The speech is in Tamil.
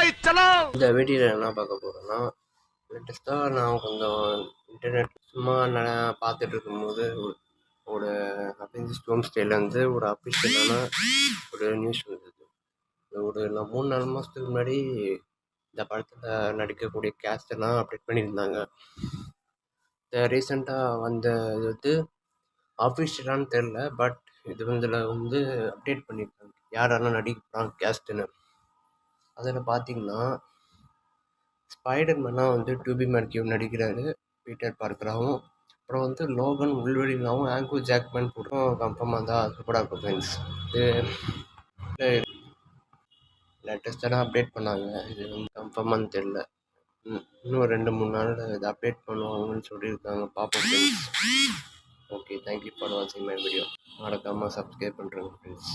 இந்த வீடியோவில் என்ன பார்க்க போகிறேன்னா, லேட்டஸ்ட்டாக நான் கொஞ்சம் இன்டர்நெட் சும்மா நான் பார்த்துட்டு இருக்கும்போது ஒரு அவெஞ்சர்ஸ் ஹோம் ஸ்டேலேருந்து ஒரு அஃபிஷியலான ஒரு நியூஸ் வந்தது. ஒரு 3-4 மாதத்துக்கு முன்னாடி இந்த படத்தில் நடிக்கக்கூடிய கேஸ்ட் எல்லாம் அப்டேட் பண்ணியிருந்தாங்க. ரீசெண்டாக வந்த இது வந்து அஃபிஷியலான்னு தெரில, பட் இது வந்து அப்டேட் பண்ணியிருக்காங்க யாரெல்லாம் நடிக்கிறாங்க கேஸ்ட்டுன்னு. அதில் பார்த்தீங்கன்னா ஸ்பைடர்மேனாக வந்து டூபி மேக்யூ நடிக்கிறாரு, பீட்டர் பார்க்கராகவும். அப்புறம் வந்து லோகன் உள்வெளினாவும் ஆங்கோ ஜாக்மேன் கூட கன்ஃபார்மாக தான் சூப்பராக இருக்கும் ஃப்ரெண்ட்ஸ். இது லேட்டஸ்ட்டாக தான் அப்டேட் பண்ணாங்க, இது வந்து கன்ஃபார்மானு தெரில. இன்னும் 2-3 நாளில் இதை அப்டேட் பண்ணுவாங்கன்னு சொல்லியிருக்காங்க, பார்ப்போம் ஃப்ரெண்ட்ஸ். ஓகே, தேங்க்யூ ஃபார் வாட்சிங் மை வீடியோ. மறக்காமல் சப்ஸ்கிரைப் பண்ணுறேங்க ஃப்ரெண்ட்ஸ்.